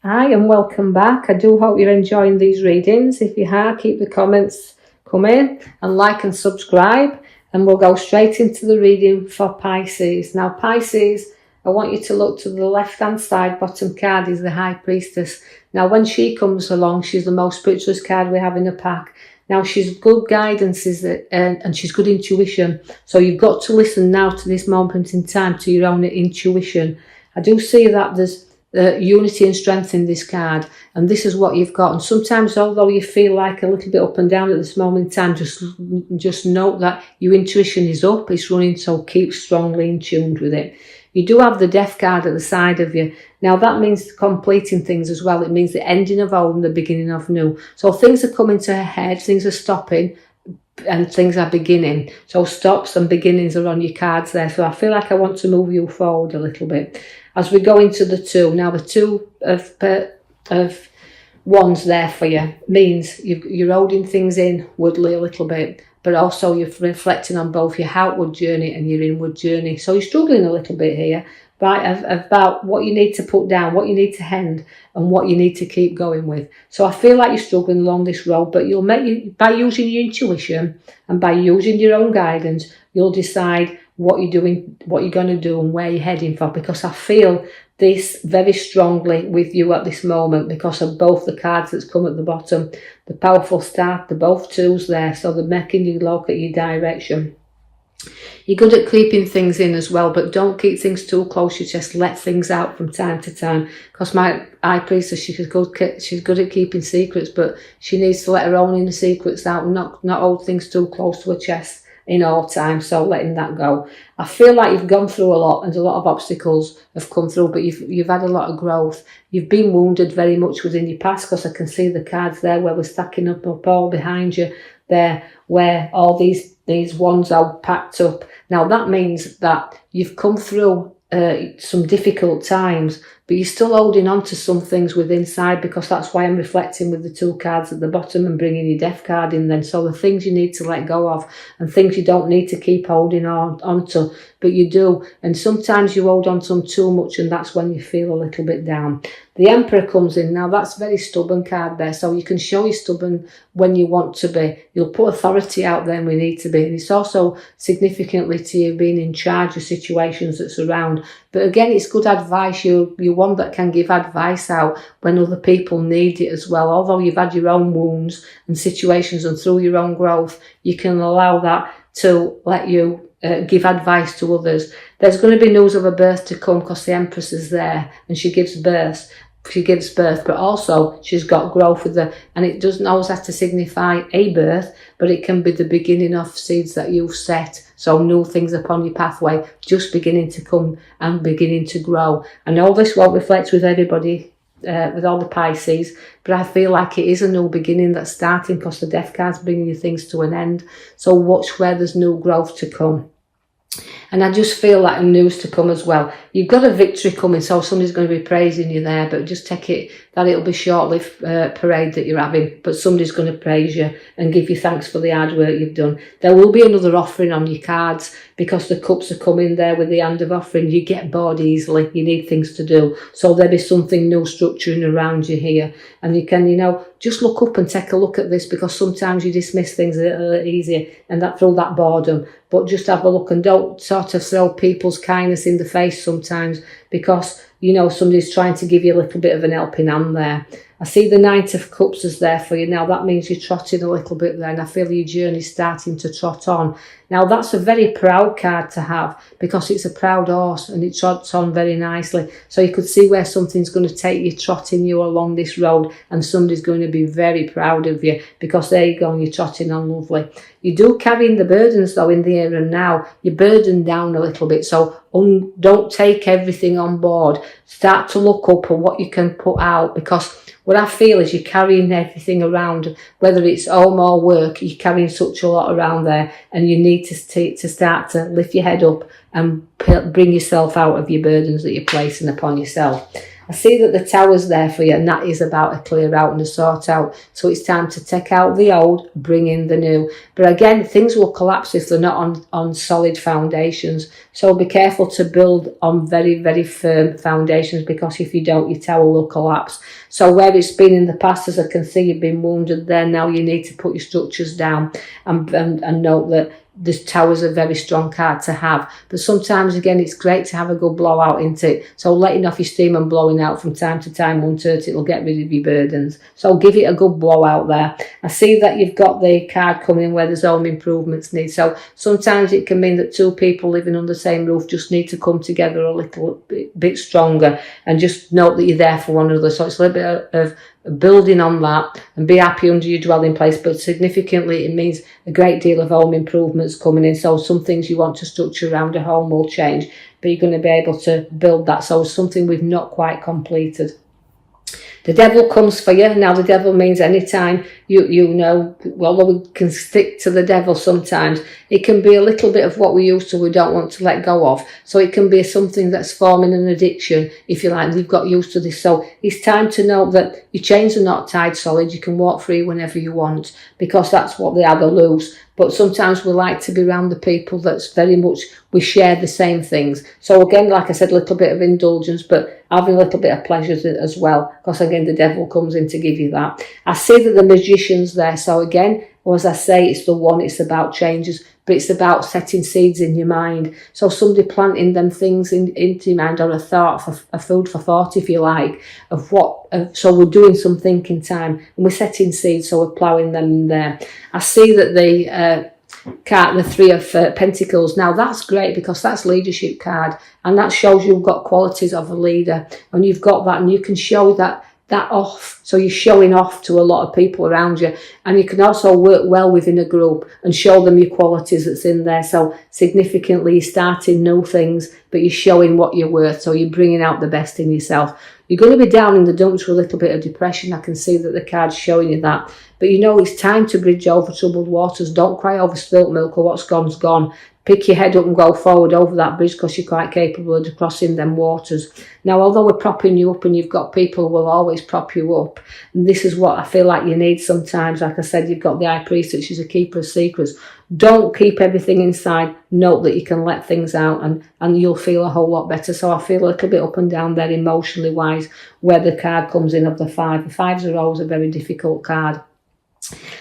Hi and welcome back. I do hope you're enjoying these readings. If you are, keep the comments coming and like and subscribe, and we'll go straight into the reading for Pisces. Now Pisces, I want you to look to the left hand side. Bottom card is the High Priestess. Now when she comes along, she's the most spiritualist card we have in the pack. Now she's good guidance and she's good intuition. So you've got to listen now to this moment in time to your own intuition. I do see that there's unity and strength in this card, and this is what you've got. And sometimes, although you feel like a little bit up and down at this moment in time, just note that your intuition is up, it's running, so keep strongly in tune with it. You do have the Death card at the side of you. Now that means completing things as well. It means the ending of old and the beginning of new. So things are coming to a head, things are stopping, and things are beginning. So stops and beginnings are on your cards there. So I feel like I want to move you forward a little bit as we go into the two. Now the two of wands there for you means you're holding things inwardly a little bit, but also you're reflecting on both your outward journey and your inward journey. So you're struggling a little bit here, right, about what you need to put down, what you need to end, and what you need to keep going with. So I feel like you're struggling along this road, but you'll by using your intuition and by using your own guidance, you'll decide what you're doing, what you're going to do, and where you're heading for, because I feel this very strongly with you at this moment because of both the cards that's come at the bottom. The powerful Star, they're both twos there, so they're making you look at your direction. You're good at keeping things in as well, but don't keep things too close. You just let things out from time to time, because my High Priestess, she's good at keeping secrets, but she needs to let her own inner secrets out and not hold things too close to her chest in all time, so letting that go. I feel like you've gone through a lot and a lot of obstacles have come through, but you've had a lot of growth. You've been wounded very much within your past, because I can see the cards there where we're stacking up all behind you there, where all these wands are packed up. Now that means that you've come through some difficult times, but you're still holding on to some things within inside, because that's why I'm reflecting with the two cards at the bottom and bringing your Death card in then. So the things you need to let go of and things you don't need to keep holding on to, but you do. And sometimes you hold on to them too much, and that's when you feel a little bit down. The Emperor comes in. Now that's a very stubborn card there, so you can show you're stubborn when you want to be. You'll put authority out there when we need to be, and it's also significantly to you being in charge of situations that's around. But again, it's good advice. You're one that can give advice out when other people need it as well. Although you've had your own wounds and situations, and through your own growth, you can allow that to let you give advice to others. There's going to be news of a birth to come, because the Empress is there and she gives birth, but also she's got growth with her, and it doesn't always have to signify a birth, but it can be the beginning of seeds that you've set. So new things upon your pathway just beginning to come and beginning to grow. And all this won't reflect with everybody, with all the Pisces, but I feel like it is a new beginning that's starting, because the Death card's bringing you things to an end. So watch where there's new growth to come. And I just feel like news to come as well. You've got a victory coming, so somebody's going to be praising you there, but just take it that it'll be short-lived parade that you're having, but somebody's going to praise you and give you thanks for the hard work you've done. There will be another offering on your cards, because the cups are coming there with the hand of offering. You get bored easily, you need things to do, so there'll be something new structuring around you here, and you can, just look up and take a look at this, because sometimes you dismiss things a little easier and that through that boredom. But just have a look, and don't sort of throw people's kindness in the face sometimes, because somebody's trying to give you a little bit of an helping hand there. I see the Knight of Cups is there for you. Now that means you're trotting a little bit there, and I feel your journey's starting to trot on. Now that's a very proud card to have, because it's a proud horse and it trots on very nicely. So you could see where something's going to take you, trotting you along this road, and somebody's going to be very proud of you, because there you go, and you're trotting on lovely. You do carrying the burdens though in the here and now. You're burdened down a little bit, so don't take everything on board. Start to look up at what you can put out, because what I feel is you're carrying everything around, whether it's home or work, you're carrying such a lot around there, and you need to start to lift your head up and bring yourself out of your burdens that you're placing upon yourself. I see that the Tower's there for you, and that is about a clear out and a sort out. So it's time to take out the old, bring in the new. But again, things will collapse if they're not on solid foundations. So be careful to build on very, very firm foundations, because if you don't, your Tower will collapse. So where it's been in the past, as I can see, you've been wounded there. Now you need to put your structures down and note that this Tower's a very strong card to have. But sometimes, again, it's great to have a good blowout into it. So letting off your steam and blowing out from time to time won't hurt. It'll get rid of your burdens. So give it a good blowout there. I see that you've got the card coming in where there's home improvements need. So sometimes it can mean that two people living under the same roof just need to come together a little bit stronger, and just note that you're there for one another. So it's a little bit of building on that, and be happy under your dwelling place. But significantly, it means a great deal of home improvements coming in. So some things you want to structure around a home will change, but you're going to be able to build that. So something we've not quite completed. The Devil comes for you. Now, the Devil means anytime you know, although we can stick to the Devil sometimes, it can be a little bit of what we used to, we don't want to let go of. So it can be something that's forming an addiction, if you like. We've got used to this. So it's time to know that your chains are not tied solid. You can walk free whenever you want, because that's what they are, they're loose. But sometimes we like to be around the people that's very much, we share the same things. So again, like I said, a little bit of indulgence, but having a little bit of pleasure as well, because again, the Devil comes in to give you that. I see that the Magician's there. So again, as I say, it's the one, it's about changes, but it's about setting seeds in your mind. So somebody planting them things into your mind, or a thought, for a food for thought, if you like, of what. So we're doing some thinking time, and we're setting seeds, so we're ploughing them in there. I see that the card, the Three of Pentacles. Now that's great, because that's leadership card, and that shows you've got qualities of a leader, and you've got that, and you can show that off. So you're showing off to a lot of people around you, and you can also work well within a group and show them your qualities that's in there. So significantly, you're starting new things, but you're showing what you're worth. So you're bringing out the best in yourself. You're going to be down in the dumps with a little bit of depression. I can see that the card's showing you that. But you know, it's time to bridge over troubled waters. Don't cry over spilt milk, or what's gone's gone. Pick your head up and go forward over that bridge, because you're quite capable of crossing them waters. Now, although we're propping you up, and you've got people who will always prop you up, and this is what I feel like you need sometimes. Like I said, you've got the High Priestess, she's a keeper of secrets. Don't keep everything inside. Note that you can let things out, and you'll feel a whole lot better. So I feel a little bit up and down there emotionally wise, where the card comes in of the Five. The Fives are always a very difficult card.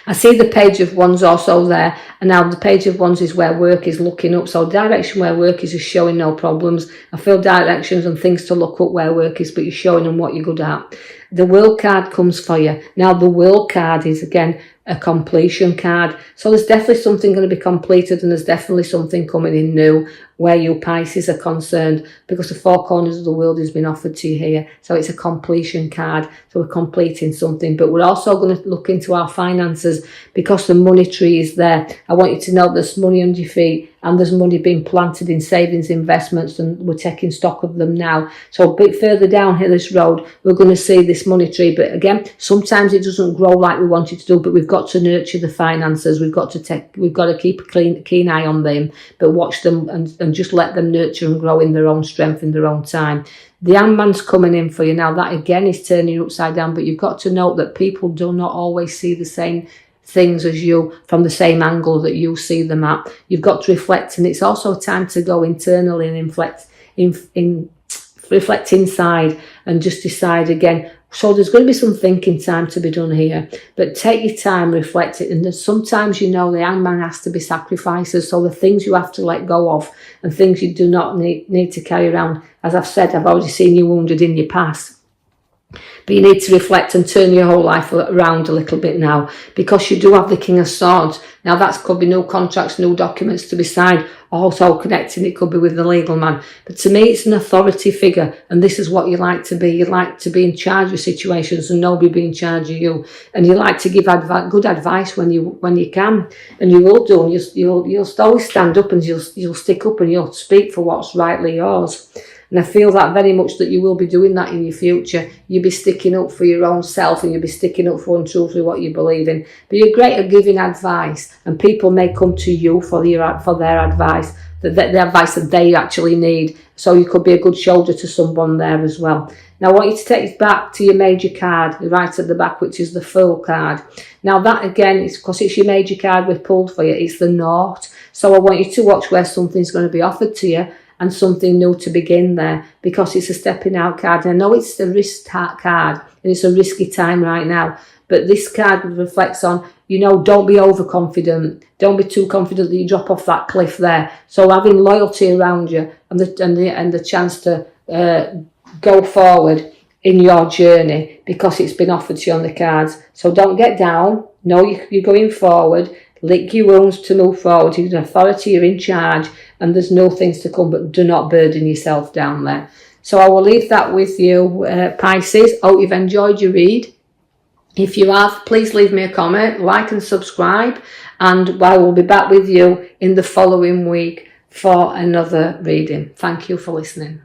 I see the Page of Wands also there, and now the Page of Wands is where work is looking up. So direction where work is showing no problems. I feel directions and things to look up where work is, but you're showing them what you're good at. The World card comes for you. Now the World card is again a completion card. So there's definitely something going to be completed, and there's definitely something coming in new where you Pisces are concerned, because the four corners of the world has been offered to you here. So it's a completion card. So we're completing something, but we're also going to look into our finances, because the money tree is there. I want you to know there's money under your feet, and there's money being planted in savings, investments, and we're taking stock of them now. So a bit further down here this road, we're going to see this money tree. But again, sometimes it doesn't grow like we want it to do, but we've got to nurture the finances. We've got to keep a keen eye on them, but watch them and just let them nurture and grow in their own strength, in their own time. The Hangman's coming in for you. Now that again is turning you upside down, but you've got to note that people do not always see the same things as you from the same angle that you see them at. You've got to reflect, and it's also time to go internally and reflect inside and just decide again. So there's going to be some thinking time to be done here, but take your time, reflect it. And sometimes, you know, the Hangman has to be sacrifices. So the things you have to let go of, and things you do not need to carry around. As I've said, I've already seen you wounded in your past. But you need to reflect and turn your whole life around a little bit now, because you do have the King of Swords. Now that could be new contracts, new documents to be signed, also connecting, it could be with the legal man. But to me, it's an authority figure, and this is what you like to be. You like to be in charge of situations and nobody be in charge of you. And you like to give good advice when you can, and you will do. And you'll always stand up, and you'll stick up, and you'll speak for what's rightly yours. And I feel that very much that you will be doing that in your future. You'll be sticking up for your own self, and you'll be sticking up for and truthfully what you believe in. But you're great at giving advice, and people may come to you for their advice. the advice that they actually need. So you could be a good shoulder to someone there as well. Now I want you to take it back to your major card, right at the back, which is the Fool card. Now that again, is because it's your major card we've pulled for you, it's the Nought. So I want you to watch where something's going to be offered to you and something new to begin there, because it's a stepping out card. And I know it's a risk card and it's a risky time right now, but this card reflects on, you know, don't be overconfident. Don't be too confident that you drop off that cliff there. So having loyalty around you and the chance to go forward in your journey, because it's been offered to you on the cards. So don't get down. No, you're going forward. Lick your wounds to move forward. You're an authority, you're in charge, and there's no things to come, but do not burden yourself down there. So I will leave that with you, Pisces. Hope you've enjoyed your read. If you have, please leave me a comment, like and subscribe, and I will be back with you in the following week for another reading. Thank you for listening.